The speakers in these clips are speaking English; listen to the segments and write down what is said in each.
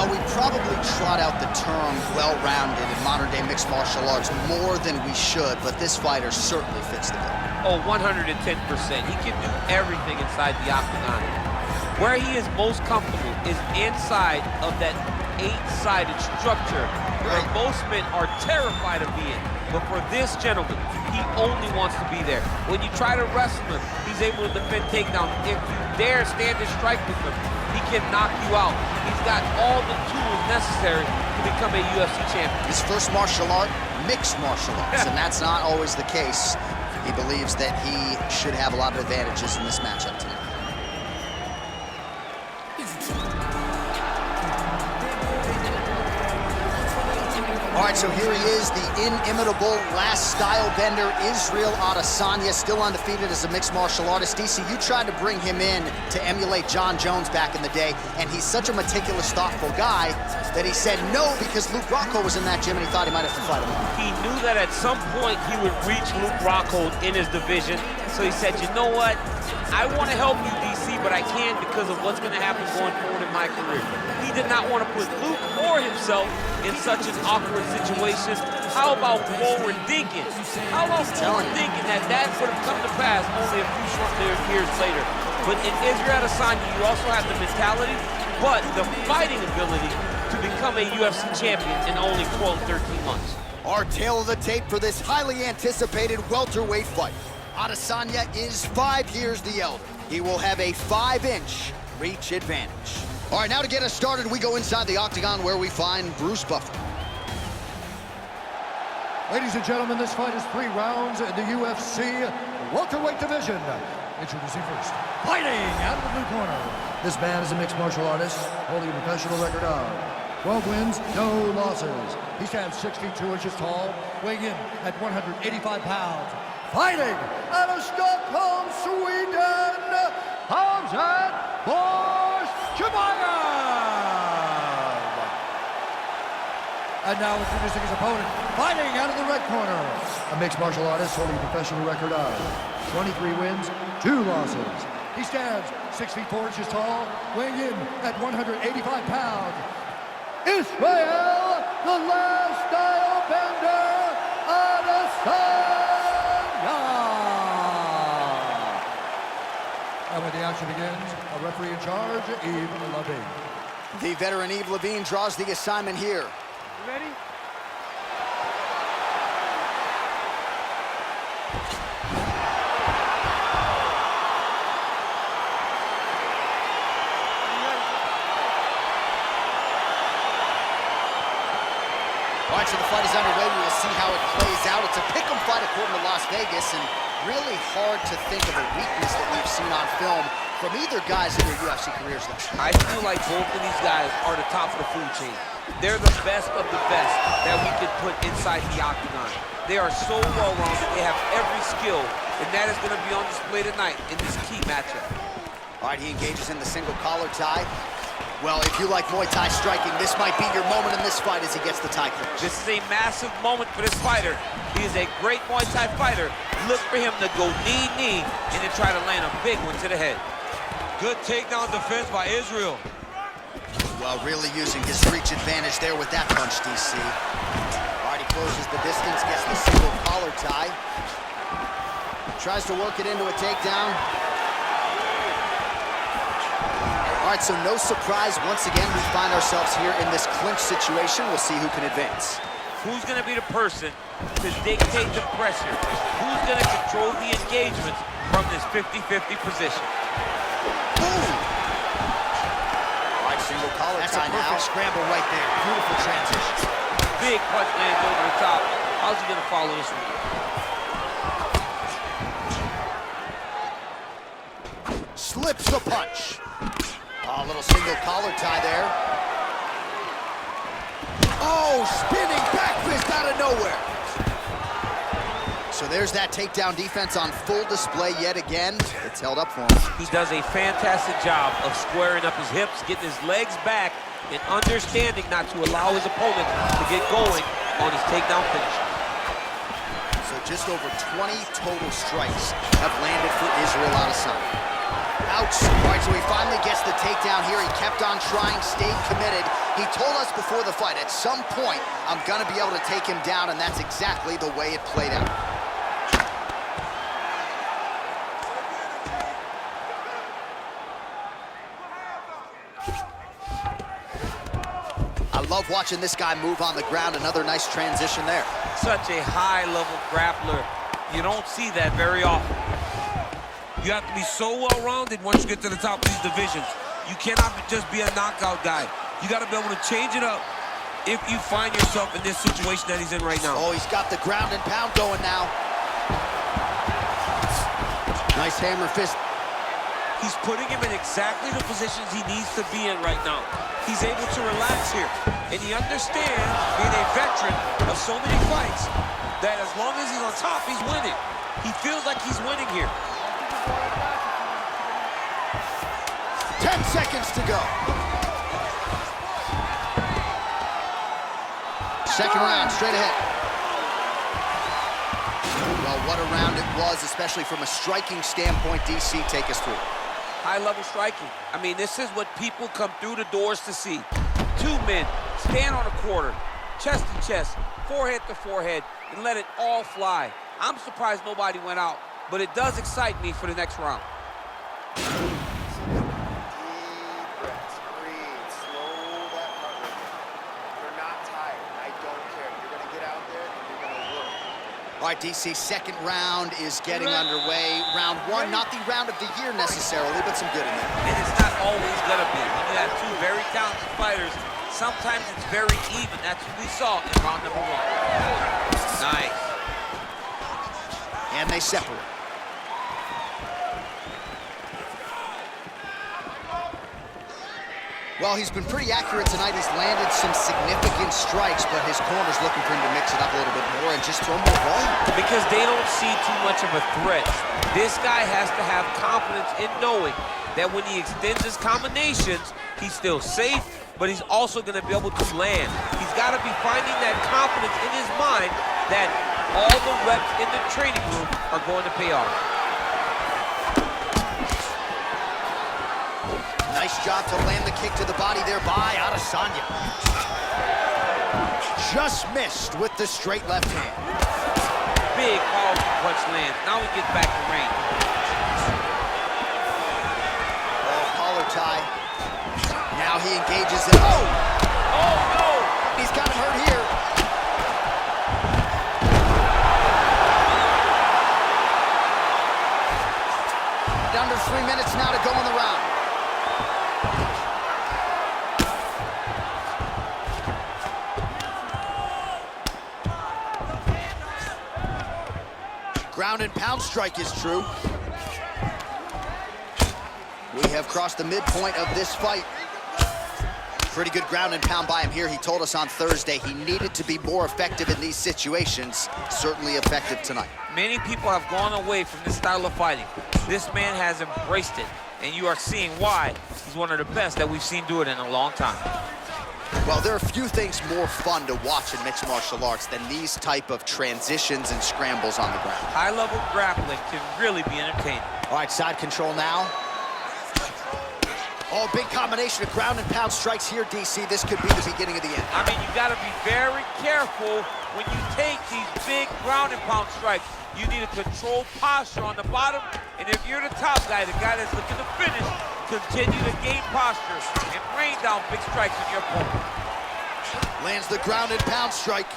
Well, we probably trot out the term well-rounded in modern-day mixed martial arts more than we should, but this fighter certainly fits the bill. Oh, 110%. He can do everything inside the octagon. Where he is most comfortable is inside of that 8-sided structure where most men are terrified of being. But for this gentleman, he only wants to be there. When you try to wrestle him, he's able to defend takedowns. If you dare stand and strike with him, he can knock you out. He's got all the tools necessary to become a UFC champion. His first martial art, mixed martial arts, and that's not always the case. He believes that he should have a lot of advantages in this matchup tonight. All right, so here he is, the inimitable last style bender, Israel Adesanya, still undefeated as a mixed martial artist. DC, you tried to bring him in to emulate John Jones back in the day, and he's such a meticulous, thoughtful guy that he said no because Luke Rockhold was in that gym and he thought he might have to fight him. He knew that at some point he would reach Luke Rockhold in his division, so he said, you know what? I want to help you, DC, but I can't because of what's going to happen going forward in my career. He did not want to put Luke or himself in such an awkward situation. How about forward thinking? How about forward thinking that would have come to pass only a few short years later? But in Israel Adesanya, you also have the mentality, but the fighting ability to become a UFC champion in only 12, 13 months. Our tale of the tape for this highly anticipated welterweight fight. Adesanya is 5 years the elder. He will have a 5-inch reach advantage. All right, now to get us started, we go inside the octagon where we find Bruce Buffer. Ladies and gentlemen, this fight is 3 rounds in the UFC welterweight division. Introducing first, fighting out of the blue corner. This man is a mixed martial artist, holding a professional record of 12 wins, no losses. He stands 6 feet 2 inches tall, weighing in at 185 pounds. Fighting out of Stockholm, Sweden, Khamzat Chimaev. And now introducing his opponent, fighting out of the red corner, a mixed martial artist holding a professional record of 23 wins, 2 losses. He stands 6 feet 4 inches tall, weighing in at 185 pounds. Israel, the last style bender, Adesanya. And when the action begins, a referee in charge, Yves Levine. The veteran Yves Levine draws the assignment here. You ready? All right, so the fight is underway. We will see how it plays out. It's a pick'em fight according to Las Vegas, and really hard to think of a weakness that we've seen on film from either guys in their UFC careers. I feel like both of these guys are the top of the food chain. They're the best of the best that we could put inside the octagon. They are so well-rounded. They have every skill, and that is going to be on display tonight in this key matchup. All right, he engages in the single collar tie. Well, if you like Muay Thai striking, this might be your moment in this fight as he gets the tie clinch. This is a massive moment for this fighter. He is a great Muay Thai fighter. Look for him to go knee, and then try to land a big one to the head. Good takedown defense by Israel. Well, really using his reach advantage there with that punch, DC. All right, he closes the distance, gets the single collar tie. Tries to work it into a takedown. All right, so no surprise, once again, we find ourselves here in this clinch situation. We'll see who can advance. Who's going to be the person to dictate the pressure? Who's going to control the engagements from this 50-50 position? Boom! All right, single collar tie now. That's a perfect scramble right there. Beautiful transition. Big punch lands over the top. How's he going to follow this one? Slips the punch. Oh, a little single collar tie there. Oh, spinning back fist out of nowhere. So there's that takedown defense on full display yet again. It's held up for him. He does a fantastic job of squaring up his hips, getting his legs back, and understanding not to allow his opponent to get going on his takedown finish. So just over 20 total strikes have landed for Israel Adesanya. Ouch. All right, so he finally gets the takedown here. He kept on trying, stayed committed. He told us before the fight, at some point, I'm gonna be able to take him down, and that's exactly the way it played out. I love watching this guy move on the ground. Another nice transition there. Such a high-level grappler. You don't see that very often. You have to be so well-rounded once you get to the top of these divisions. You cannot just be a knockout guy. You got to be able to change it up if you find yourself in this situation that he's in right now. Oh, he's got the ground and pound going now. Nice hammer fist. He's putting him in exactly the positions he needs to be in right now. He's able to relax here. And he understands, being a veteran of so many fights, that as long as he's on top, he's winning. He feels like he's winning here. 10 seconds to go. Second round, straight ahead. Well, what a round it was, especially from a striking standpoint. DC, take us through. High-level striking. I mean, this is what people come through the doors to see. Two men stand on a quarter, chest to chest, forehead to forehead, and let it all fly. I'm surprised nobody went out, but it does excite me for the next round. All right, DC, second round is getting underway. Round one, not the round of the year necessarily, but some good in there. And it's not always gonna be. When you have two very talented fighters, sometimes it's very even. That's what we saw in round number one. Nice. And they separate. Well, he's been pretty accurate tonight. He's landed some significant strikes, but his corner's looking for him to mix it up a little bit more and just throw more volume. Because they don't see too much of a threat. This guy has to have confidence in knowing that when he extends his combinations, he's still safe, but he's also going to be able to land. He's got to be finding that confidence in his mind that all the reps in the training room are going to pay off. Nice job to land the kick to the body there by Adesanya. Just missed with the straight left hand. Big, powerful punch lands. Now he gets back to range. Oh, collar tie. Now he engages him. Oh! Oh, no! He's got him hurt here. Under 3 minutes now to go in the round. Ground and pound strike is true. We have crossed the midpoint of this fight. Pretty good ground and pound by him here. He told us on Thursday he needed to be more effective in these situations. Certainly effective tonight. Many people have gone away from this style of fighting. This man has embraced it, and you are seeing why he's one of the best that we've seen do it in a long time. Well, there are few things more fun to watch in mixed martial arts than these type of transitions and scrambles on the ground. High-level grappling can really be entertaining. All right, side control now. Oh, big combination of ground and pound strikes here, DC. This could be the beginning of the end. I mean, you got to be very careful when you take these big ground and pound strikes. You need a controlled posture on the bottom, and if you're the top guy, the guy that's looking to finish, continue to gain posture and rain down big strikes on your opponent. Lands the ground and pound strike.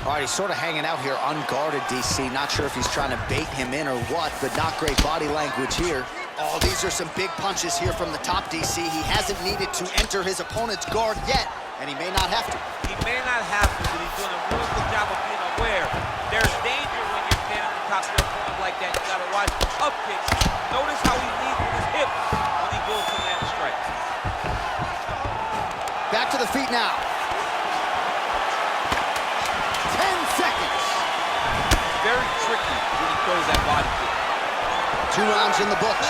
All right, he's sort of hanging out here unguarded, DC. Not sure if he's trying to bait him in or what, but not great body language here. Oh, these are some big punches here from the top, DC. He hasn't needed to enter his opponent's guard yet, and he may not have to. He may not have to, but he's doing a really good job of being aware. There's danger when you're standing on the top of your opponent like that. You gotta watch up kicks. Notice how he leads with his hips when he goes to land strikes. Back to the feet now. 10 seconds. Very tricky when he throws that body kick. 2 rounds in the books.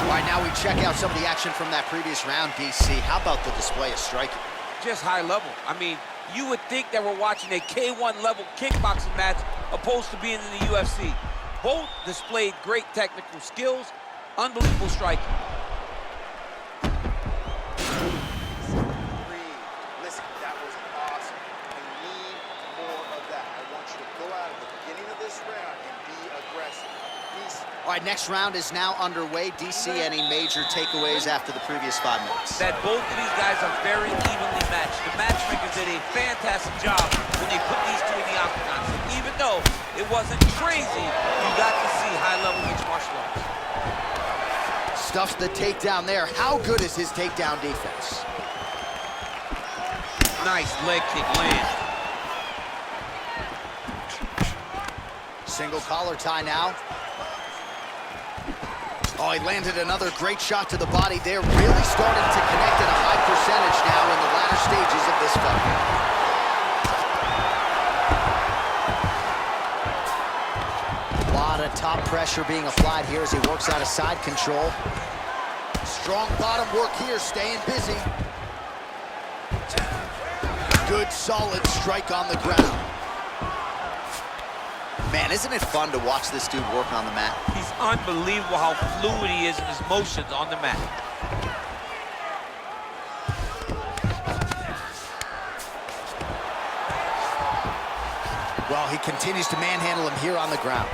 All right, now we check out some of the action from that previous round, DC. How about the display of striking? Just high level. I mean, you would think that we're watching a K1 level kickboxing match opposed to being in the UFC. Both displayed great technical skills, unbelievable striking. Listen, that was awesome. I need more of that. I want you to go out at the beginning of this round and be aggressive. All right, next round is now underway. DC, any major takeaways after the previous 5 minutes? That both of these guys are very evenly matched. The matchmakers did a fantastic job when they put these two in the octagon. So even though it wasn't crazy, you got to see high-level mixed martial arts. Stuffs the takedown there. How good is his takedown defense? Nice leg kick land. Single collar tie now. Oh, he landed another great shot to the body there. Really starting to connect at a high percentage now in the latter stages of this fight. A lot of top pressure being applied here as he works out of side control. Strong bottom work here, staying busy. Good, solid strike on the ground. Man, isn't it fun to watch this dude work on the mat? He's unbelievable how fluid he is in his motions on the mat. Well, he continues to manhandle him here on the ground.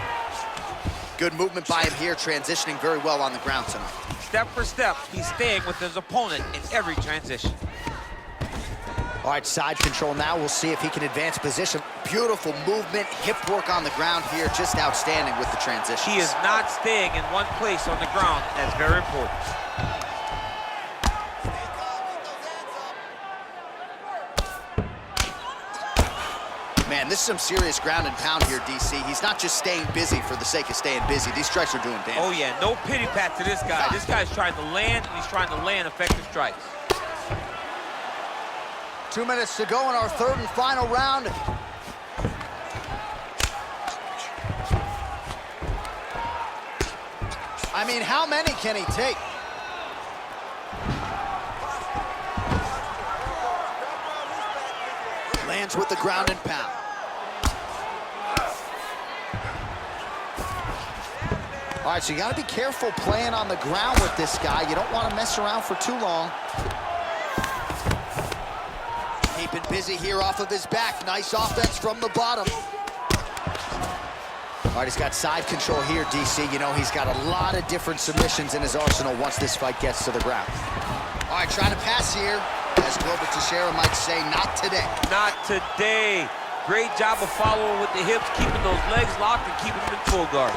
Good movement by him here, transitioning very well on the ground tonight. Step for step, he's staying with his opponent in every transition. All right, side control now. We'll see if he can advance position. Beautiful movement, hip work on the ground here. Just outstanding with the transition. He is not staying in one place on the ground. That's very important. Man, this is some serious ground and pound here, DC. He's not just staying busy for the sake of staying busy. These strikes are doing damage. Oh, yeah, no pity pat to this guy. This guy's trying to land, and he's trying to land effective strikes. 2 minutes to go in our third and final round. I mean, how many can he take? Lands with the ground and pound. All right, so you got to be careful playing on the ground with this guy. You don't want to mess around for too long. Keeping busy here off of his back. Nice offense from the bottom. All right, he's got side control here, DC. You know, he's got a lot of different submissions in his arsenal once this fight gets to the ground. All right, trying to pass here. As Glover Teixeira might say, not today. Not today. Great job of following with the hips, keeping those legs locked and keeping them in full guard.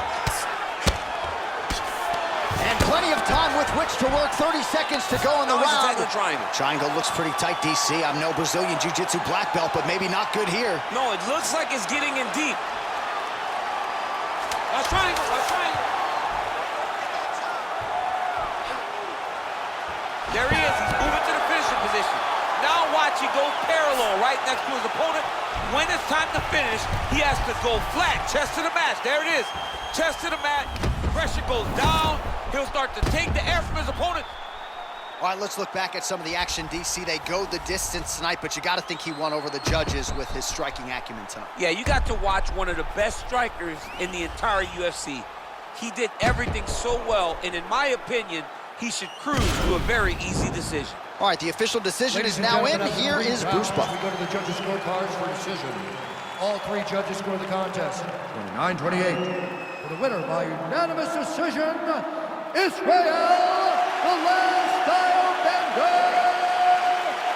And plenty of time with which to work. 30 seconds to go in the round. Triangle. Triangle looks pretty tight, DC. I'm no Brazilian Jiu-Jitsu black belt, but maybe not good here. No, it looks like it's getting in deep. Triangle. There he is. He's moving to the finishing position. Now watch, he goes parallel right next to his opponent. When it's time to finish, he has to go flat, chest to the mat. There it is. Chest to the mat. Pressure goes down. He'll start to take the air from his opponent. All right, let's look back at some of the action, DC. They go the distance tonight, but you got to think he won over the judges with his striking acumen tonight. Yeah, you got to watch one of the best strikers in the entire UFC. He did everything so well, and in my opinion, he should cruise to a very easy decision. All right, the official decision is now in. Here is Bruce Buffer. We go to the judges' scorecards for decision. All three judges score the contest 29-28. For the winner by unanimous decision, Israel, the last style bender,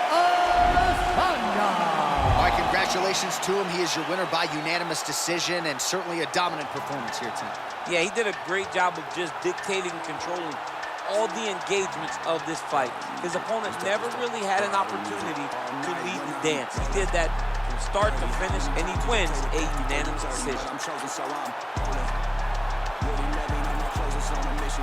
Adesanya. All right, congratulations to him. He is your winner by unanimous decision, and certainly a dominant performance here tonight. Yeah, he did a great job of just dictating and controlling all the engagements of this fight. His opponent never really had an opportunity to lead the dance. He did that from start to finish, and he wins a unanimous decision.